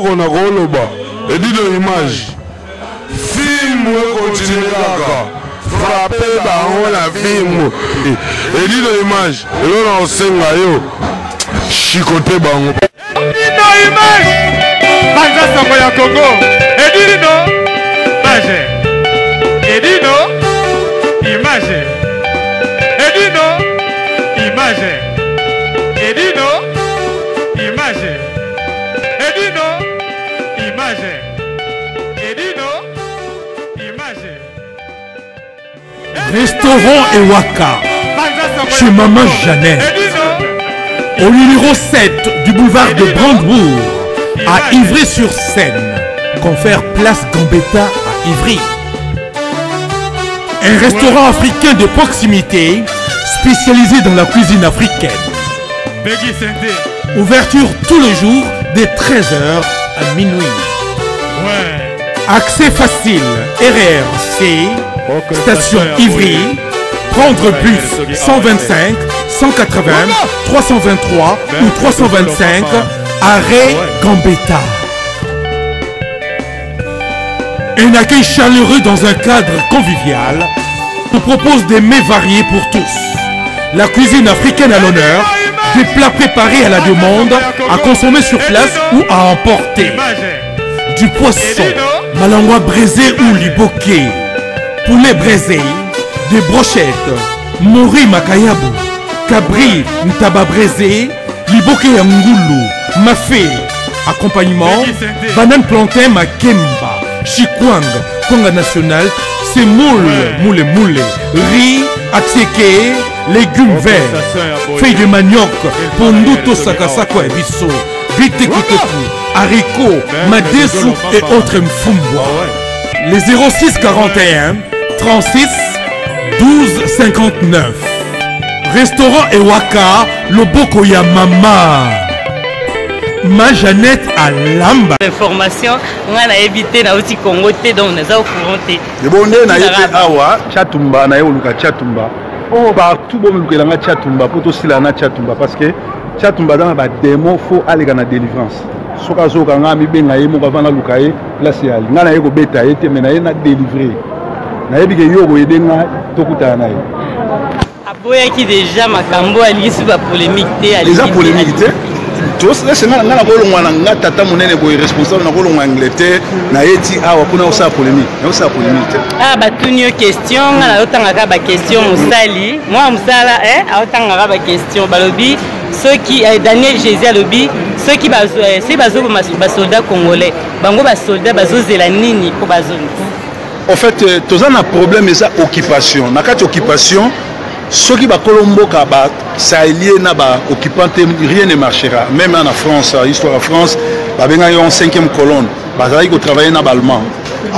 eloko na koloba edino image film continue kaka frappe bango na film edino image elona osenga yo chicote bango edino image banza sango ya Congo edino image edino image edino image edino image edino image edino image Restaurant Ewaka chez Maman Jeannette au numéro 7 du boulevard de Brandebourg à Ivry-sur-Seine. Confère place Gambetta à Ivry. Un restaurant africain de proximité spécialisé dans la cuisine africaine. Ouverture tous les jours dès 13h à minuit. Accès facile, RRC, station Ivry, prendre bus 125, 180, 323 ou 325, arrêt Gambetta. Un accueil chaleureux dans un cadre convivial nous propose des mets variés pour tous. La cuisine africaine à l'honneur, des plats préparés à la demande, à consommer sur place ou à emporter. Du poisson, malangwa braisé ou liboké, poulet braisé, des brochettes, mori makayabu, cabri ntaba braisé, liboké ya ngulu, mafé, accompagnement, banane plantain makemba, chikwang, konga national, semoule, moule, riz, atsieke, légumes verts, feuilles de manioc, ponduto sakasako et bisso, bitekuteku, haricots, madesu et autres mfumbwa. Les 06 41 36 12 59. Restaurant Ewaka, Loboko ya Mama. Ma Jeannette à Lamba. Information, on a évité na aussi Congo te donc on a au courant te. Le bonnet na yé awa chatumba na yé oluka chatumba. Oh bah tout bon oluka na chatumba pour tout cela na chatumba parce que chatumba dans ba démon faut aller dans la délivrance. Soka soka nga mi benga yé mo ka vana luka yé place yali. Nga na yé ko beta yé te mais na yé na délivrer. Na yé bike yo ko yé nga tokuta na yé. Aboya qui déjà makambo ali sur la polémique te. Déjà polémique te. Tous les sénats na kolongwa na tata monene ko responsable na kolongwa Angleterre na yeti awa kuna osa polémique na osa polémique ah ba tunyo question na otanga ka ba question musali moi musala otanga ba question balobi ceux qui Daniel Jésus alobi ceux qui bazo c'est bazo ba soldats congolais bango ba soldats bazo zela nini ko bazoni en fait tous na problème ça occupation na kati occupation ceux qui va Colomboka ba sahélien na ba occupante rien ne marchera même en France histoire en France ba benga yo 5e colonne ba zali ko travailler na allemand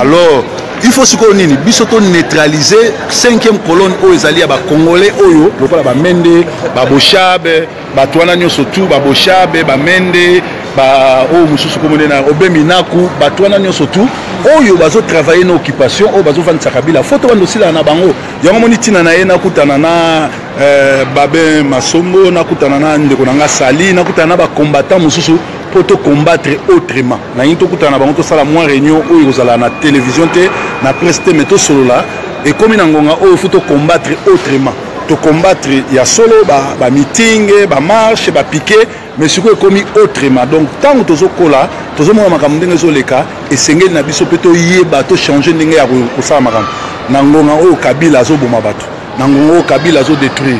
alors il faut siko nini bisoto neutraliser 5e colonne o ezali ba congolais oyo lokola ba mende ba boshabe ba twana nyoso tout ba boshabe ba mende ba o mususu komone na obeminaku ba twana nyoso tout oyo bazo travailler na occupation o bazo vanda kabila photo bando sila na bango yango moni tina na ye na kutana na babe masombo na kutana na ndeko na nga sali na kutana na ba combattant mususu pour te combattre autrement na yito kutana bango to sala moins réunion oyo kozala na télévision te na presse te meto solo là et comme na ngonga oyo faut te combattre autrement to combattre ya solo ba meeting ba marche ba piquet mais ce qui est commis autrement donc tant que tozo kola tozo mona makambo ndenge zoleka esengeli na biso pe to yeba to changer ndenge ya kosala makambo na ngonga oyo Kabila zo boma bato na ngonga oyo Kabila zo détruire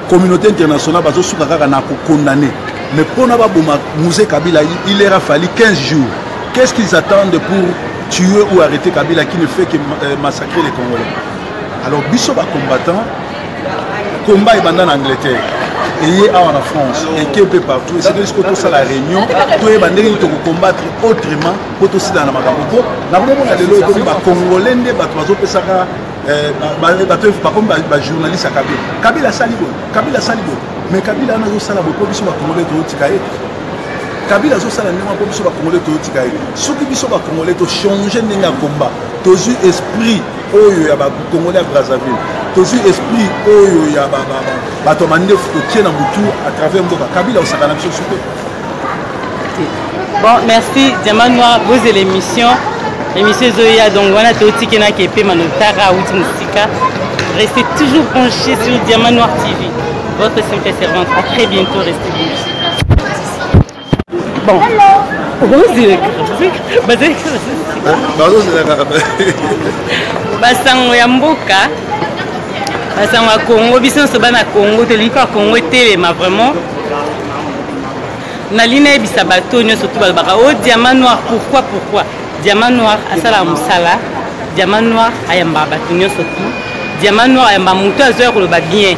communauté internationale bazo suka kaka na ko condamner mais pour na ba boma musée Kabila il leur a fallu 15 jours qu'est-ce qu'ils attendent pour tuer ou arrêter Kabila qui ne fait que massacrer les Congolais alors biso ba combattant combat en Angleterre et en France et qui peut partout et c'est que tout ça la réunion tout est bandé de combattre autrement pour tout ça dans la makambo na vraiment na lelo ko ba congolais ndé ba bazo pesaka ba comme ba journaliste Kabila salibo mais Kabila na zo sala beaucoup biso ba congolais to tikaye Kabila zo sala ndema ko biso ba congolais to tikaye soki biso ba congolais to changer ndenge combat to zu esprit oyo ya ba congolais à Brazzaville tozi esprit oyo ya ba to mande ko tiena mutu à travers mboka Kabila osaka na biso soupe Bon, merci Diamant Noir, vous et l'émission. L'émission Zoya, donc voilà, Toti Kena Kepe, Manotara, Outi Moustika. Restez toujours branchés sur Diamant Noir TV. Votre simple servante. À très bientôt, restez branchés. Bon. Basango ya mboka. Basango ya Congo, biso soba na Congo, telika Congo telema vraiment. Na ligne ebisa bato nyonso to balbaka o Diamant Noir, pourquoi Diamant Noir asala musala, Diamant Noir ayamba bato nyonso to, Diamant Noir ayamba muto azoya koloba bien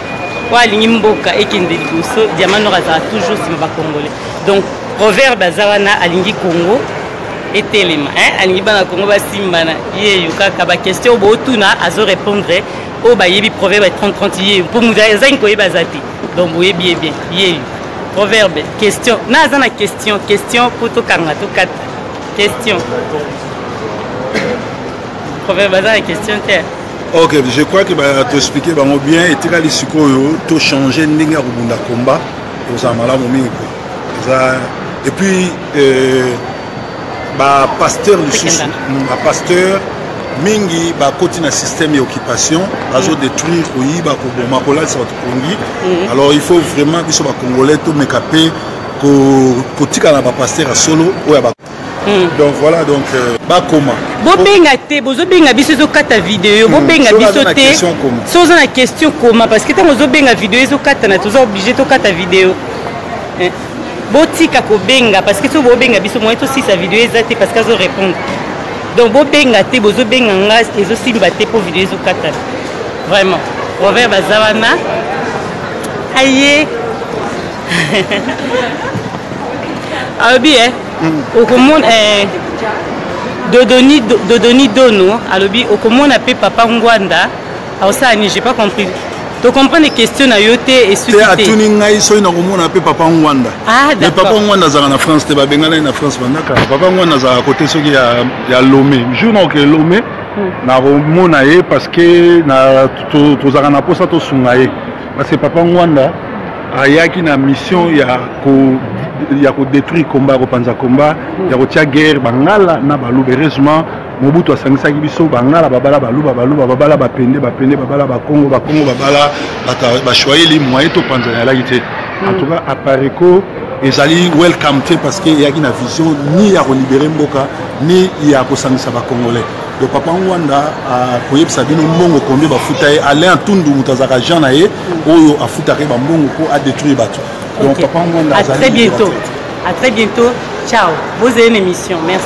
po alingi mboka ekende liboso, Diamant Noir azala toujours sima ba congolais. Donc proverbe azawana alingi Congo etelema, alingi bana Congo basimbana ye kaka ba question bo tuna azo répondre o ba yebi proverbe 30-30 ye pour muza ezangi ko yeba zati. Donc boye bien ye proverbe, question. Naza na question pour tout kanga, tout quatre. Question. Proverbe, naza na question. Ok, je crois que tu expliquer bien et tu as tout changer n'inga rubunda combat aux amala momingo. Et puis pasteur le sous, pasteur mingi ba côté na système d'occupation bazo détruire oui ba ko makola ça kongi. Alors il faut vraiment biso ba congolais to mekapé ko tika na ba pasteur à solo oya ba. Donc voilà donc ba comment bo benga te bozo benga biso zo kata vidéo bo benga biso te so za na question comment parce que tant bozo benga vidéo zo kata na toujours obligé to kata vidéo bo tika ko benga parce que so bo benga biso mo to si sa vidéo ezate parce que zo répondre. Donc, si vous avez besoin de pour vidéo vraiment. Proverbe Zawana. Aïe. Alors, bien, au commun, Dodoni Dono, alors, au commun, on appelle Papa Ngwanda. Alors, ça, je n'ai pas compris. Tu comprends les questions à yote et suscité. Tu as tout appelle Papa Ngwanda. Ah, d'accord. Papa Ngwanda est en France, tu es en France. Papa Ngwanda est à côté de Lomé. Je n'ai que Lomé. Je parce que tu as un poste parce que Papa Ngwanda a une mission, il y a détruire combat, repenser combat, il y a une guerre, bangala na balu heureusement Mobutu asangisa biso bangala babala balu babala bapende babala bakongo babala ba choyeli moyen to panzana la gite. En tout cas apareko ezali welcome parce que il y a une vision ni ya libérer mboka ni ya kosangisa ba congolais. Donc Papa Ngwanda a koyeb sabino mbongo combien ba futaye aller en tundu mutazaka Jean na ye oyo afutaka ba mbongo ko a détruire bato. Donc Papa Ngwanda à très bientôt. À très bientôt. Ciao. Vous avez une émission. Merci.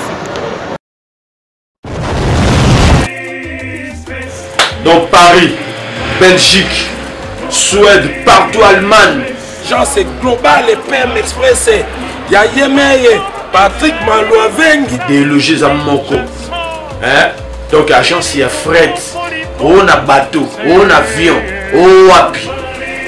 Donc Paris, Belgique, Suède, partout Allemagne. Jean, c'est global et PM Express. Il y a Yemeye, Patrick Malouavengi. Idéologie à Moko. Donc agence il y a fret, on a bateau, on a avion, on a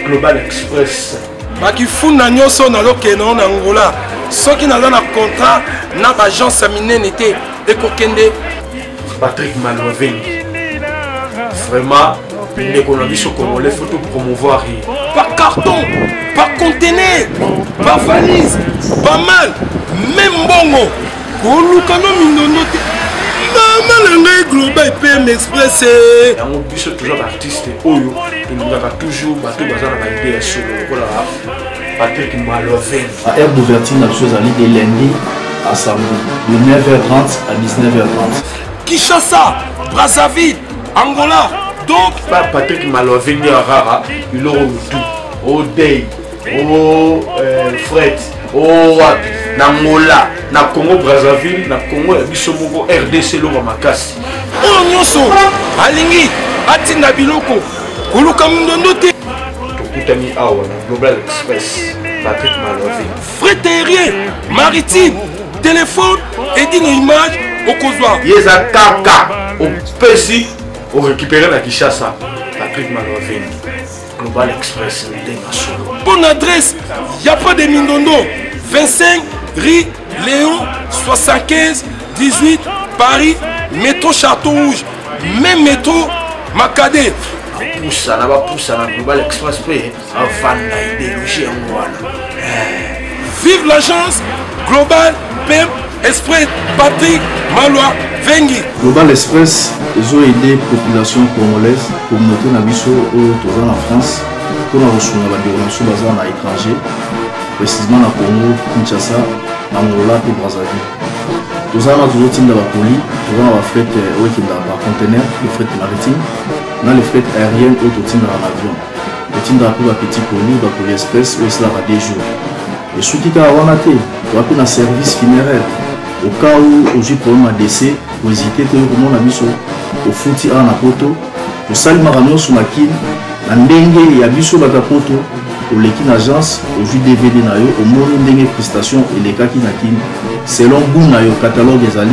Global Express. Baki funa nyoso na lokeno na Angola. Soki na na contrat na agence minene te ekokende Patrick Malouavengi. Vraiment, l'économie sur Congolais, il faut tout promouvoir. Par carton, par conteneur, par valise, pas mal, même bongo. Kolukano mindono te. Maman global PM Express. On peut toujours artiste Oyo, il a toujours bateau bazar na idée sur le Patrick Malouavengi. À aire d'ouverture la chose à de lundi à samedi de 9h30 à 19h30. Kinshasa, Brazzaville, Angola. Donc Patrick Malouavengi Rara, il aura tout. Au Day, au Fred, au Wapi, Angola, na Congo Brazzaville, na Congo Bisomoko RDC Loma Makasi. Oh nyoso, alingi, atinda biloko, koluka mundondo te. Tokutami awa na Global Express, Patrick Malouavengi. Fret aérien, maritime, téléphone, édine image, au Kozwa. Yeza kaka, au Pessi, au récupérer la Kinshasa, Patrick Malouavengi. Global Express, bonne adresse, il n'y a pas de Mindondo. 25 rue Léon 75 18 Paris, métro Château Rouge, même métro Macadé. Poussa na Global Express avant d'idéologie en voilà. Vive l'agence Global PM Express Patrick Maloa Vengi. Global Express, ils ont aidé la population congolaise, communauté Nabiso en France, pour la reçu la déronation basée à l'étranger, précisément à Congo, Kinshasa, Angola et Brazzaville. Tous les autres types de colis, tous les fret par conteneur, les fret maritimes, les fret aériennes ou tout type d'avion. Le type de petit colis, de colis express, ou cela va des jours. Et ceux qui ont été, tu as un service funéraire. Au cas où j'ai problème à décès, vous hésitez que vous avez au fouti à la poto, au salimaranon sur la kin, la dengue et à biso batapoto, au l'équipe agence, au jus DVD nayo, au monde dengue prestation et les cas qui nakin, selon goût nayo catalogue des ali.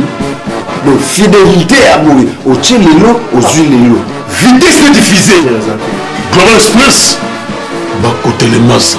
Donc fidélité à mourir, au tchelelo, au zulelo. Vitesse de diffuser. Global Express, bah côté les masses.